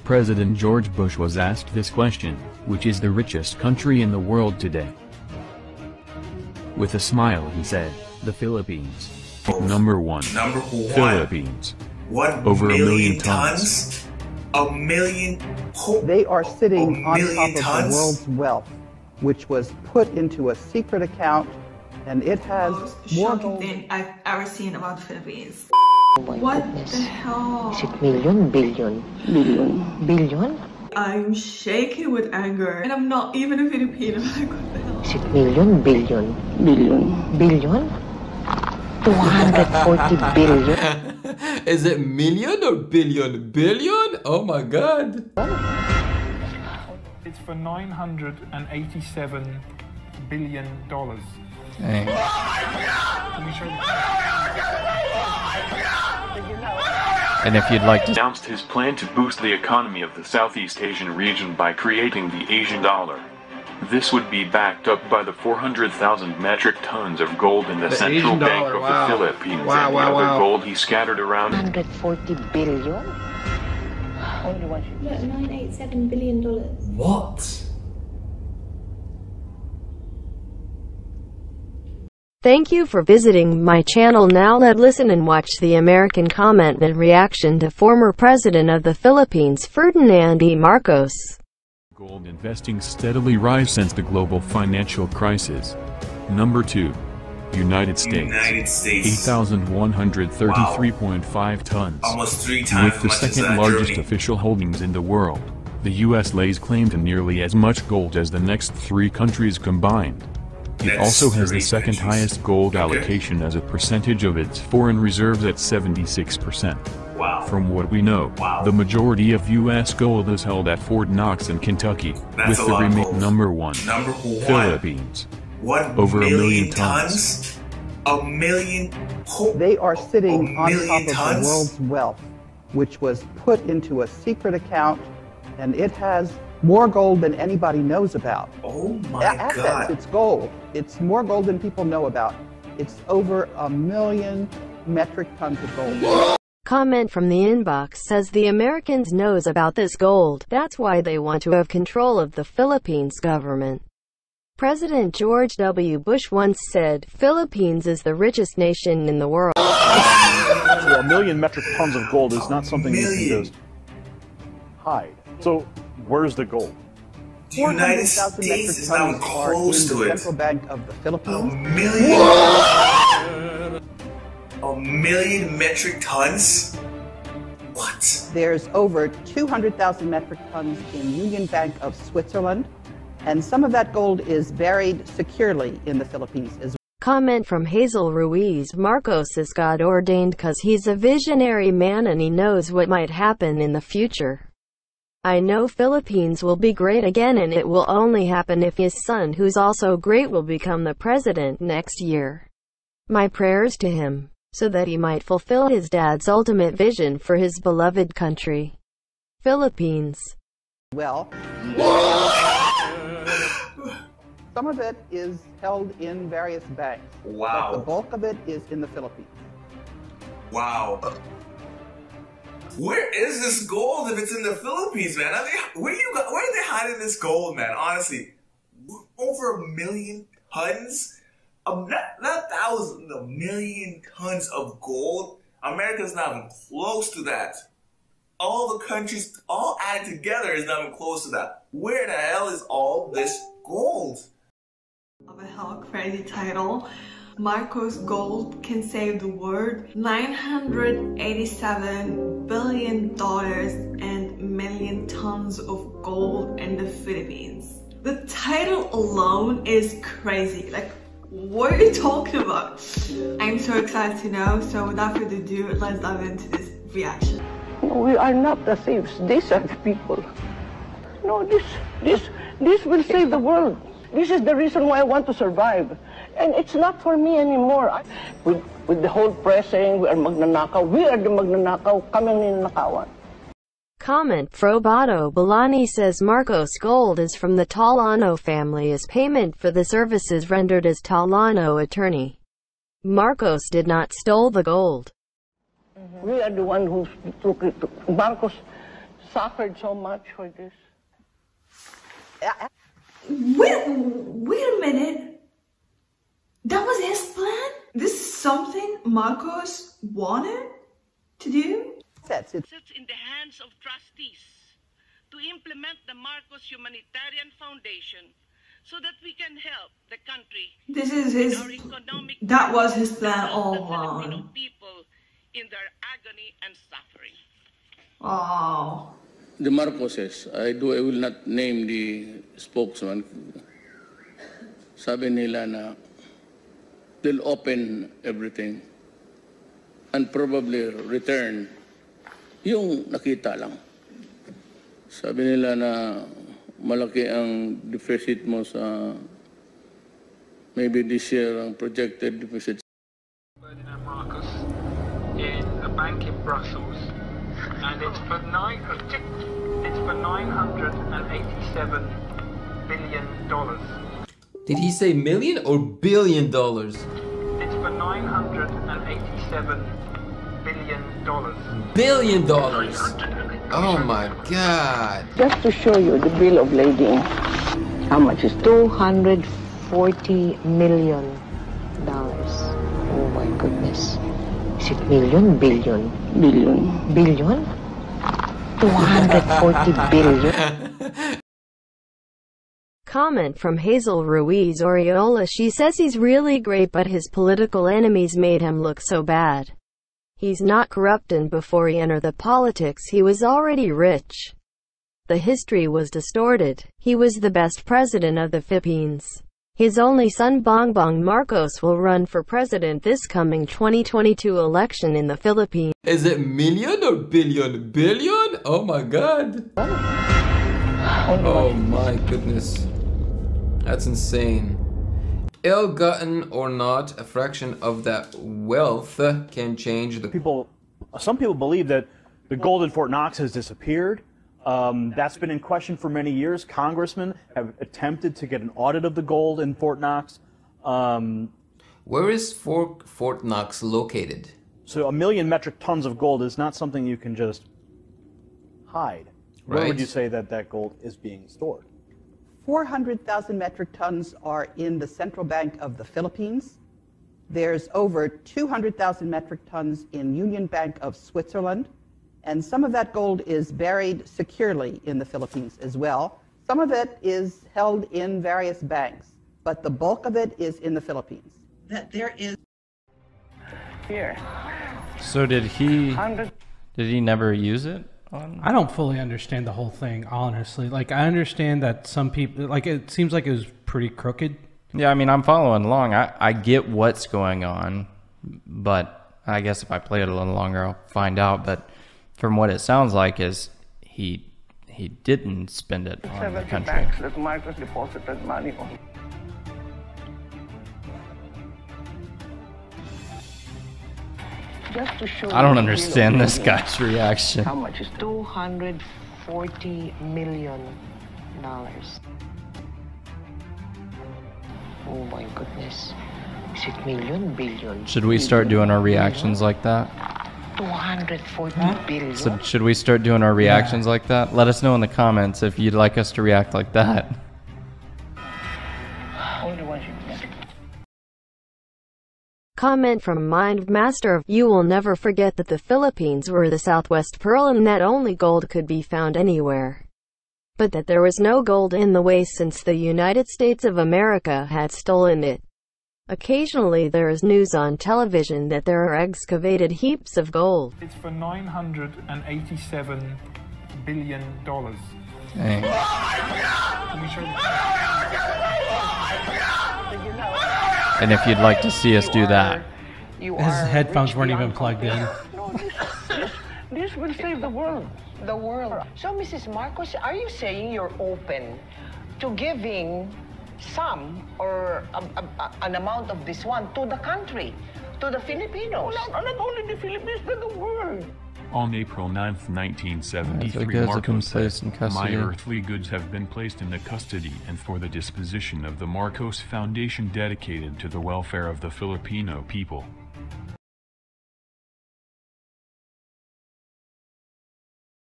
President George Bush was asked this question: which is the richest country in the world today? With a smile he said, the Philippines. Number 1. Philippines. Over 1 million tons. They are sitting on top of the world's wealth, which was put into a secret account, and it has more shocking thing I've ever seen about the Philippines. What the hell? Is it million, billion? Billion? I'm shaking with anger, and I'm not even a Filipino. Like, what the hell? Is it million, billion? Billion? 240 billion? Is it million or billion? Billion? Oh my god. It's for $987 billion. Dang. Let me show you. And if you'd like to announced his plan to boost the economy of the Southeast Asian region by creating the Asian dollar. This would be backed up by the 400,000 metric tons of gold in the Central Bank of the Philippines and the other gold he scattered around. 140 billion? Only one should. Look, $987 billion. What? Thank you for visiting my channel. Now let's listen and watch the American comment and reaction to former President of the Philippines Ferdinand E. Marcos. Gold investing steadily rise since the global financial crisis. Number 2. United States. 8,133.5 tons. Almost 3 times with the second largest official holdings in the world, the U.S. lays claim to nearly as much gold as the next 3 countries combined. It also has the second highest gold allocation as a percentage of its foreign reserves at 76%. From what we know, the majority of U.S. gold is held at Fort Knox in Kentucky, with the remaining. Number 1. Philippines. Over 1 million tons. They are sitting on top of the world's wealth, which was put into a secret account, and it has more gold than anybody knows about. Oh my God. It's gold. It's more gold than people know about. It's over 1 million metric tons of gold. Comment from the inbox says the Americans knows about this gold. That's why they want to have control of the Philippines government. President George W. Bush once said, Philippines is the richest nation in the world. So 1 million metric tons of gold is not something you can just hide. So where's the gold? The United States is not close to it. Central Bank of the Philippines. 1 million metric tons? What? There's over 200,000 metric tons in Union Bank of Switzerland, and some of that gold is buried securely in the Philippines as well. Comment from Hazel Ruiz: Marcos is God ordained cause he's a visionary man and he knows what might happen in the future. I know Philippines will be great again, and it will only happen if his son, who's also great, will become the president next year. My prayers to him, so that he might fulfill his dad's ultimate vision for his beloved country. Philippines. Well, some of it is held in various banks. Wow. But the bulk of it is in the Philippines. Wow. Where is this gold if it's in the Philippines, man? Where are they hiding this gold, man? Honestly, over 1 million tons? Not thousands, 1 million tons of gold? America's not even close to that. All the countries, all added together, is not even close to that. Where the hell is all this gold? Of a hell crazy title. Marcos gold can save the world. $987 billion and million tons of gold in the Philippines. The title alone is crazy. Like, what are you talking about? I'm so excited to know. So without further ado, let's dive into this reaction. No, we are not the thieves. These are the people. No, this will save the world. This is the reason why I want to survive. And it's not for me anymore. With the whole press saying we are magnanakaw, we are the magnanakaw, kami ang ninanakawan. Comment Frobato Balani says Marcos gold is from the Tolano family as payment for the services rendered as Tolano attorney. Marcos did not stole the gold. We are the one who took it. Marcos suffered so much for this. Wait a minute. That was his plan? This is something Marcos wanted to do? It's in the hands of trustees to implement the Marcos Humanitarian Foundation so that we can help the country. This is his. That was his plan all along. People in their agony and suffering. Oh. The Marcoses, I will not name the spokesman. Sabi nila na they'll open everything and probably return yung nakita lang. Sabi nila na malaki ang deficit mo sa maybe this year ang projected deficit. Ferdinand Marcos in a bank in Brussels, and it's for $987 billion. Did he say million or billion dollars? It's for $987 billion. Billion dollars! Oh my God! Just to show you the bill of lading, how much is $240 million. Oh my goodness. Is it million? Billion? Billion. Billion? 240 billion. Comment from Hazel Ruiz Oriola. She says he's really great, but his political enemies made him look so bad. He's not corrupt, and before he entered the politics he was already rich. The history was distorted. He was the best president of the Philippines. His only son Bongbong Marcos will run for president this coming 2022 election in the Philippines. Is it million or billion? Billion? Oh my God. Oh my goodness. That's insane. Ill-gotten or not, a fraction of that wealth can change the... Some people believe that the gold in Fort Knox has disappeared. That's been in question for many years. Congressmen have attempted to get an audit of the gold in Fort Knox. Where is Fort Knox located? So 1 million metric tons of gold is not something you can just hide. Right. Where would you say that that gold is being stored? 400,000 metric tons are in the Central Bank of the Philippines. There's over 200,000 metric tons in Union Bank of Switzerland. And some of that gold is buried securely in the Philippines as well. Some of it is held in various banks, but the bulk of it is in the Philippines. That there is here. So did he never use it? I don't fully understand the whole thing, honestly. Like, I understand that some people, like, it seems like it was pretty crooked. Yeah, I mean, I'm following along. I get what's going on, but I guess if I play it a little longer, I'll find out. But from what it sounds like is he didn't spend it on the country. Banks that Marcos deposited money on. Just to show I don't understand this guy's reaction. How much is $240 million? Oh my goodness. Is it million? Billion? Should we start doing our reactions like that? 240 billion. So should we start doing our reactions like that? Let us know in the comments if you'd like us to react like that. Comment from Mind Master. You will never forget that the Philippines were the Southwest Pearl and that only gold could be found anywhere. But that there was no gold in the waste since the United States of America had stolen it. Occasionally there is news on television that there are excavated heaps of gold. It's for $987 billion. Dang. Let me show you. And if you'd like to see us do that. His headphones weren't even plugged in. This will save the world. The world. So, Mrs. Marcos, are you saying you're open to giving some or an amount of this one to the country, to the Filipinos? Not only the Philippines, but the world. On April 9th, 1973, Marcos said, "My earthly goods have been placed in the custody and for the disposition of the Marcos Foundation dedicated to the welfare of the Filipino people."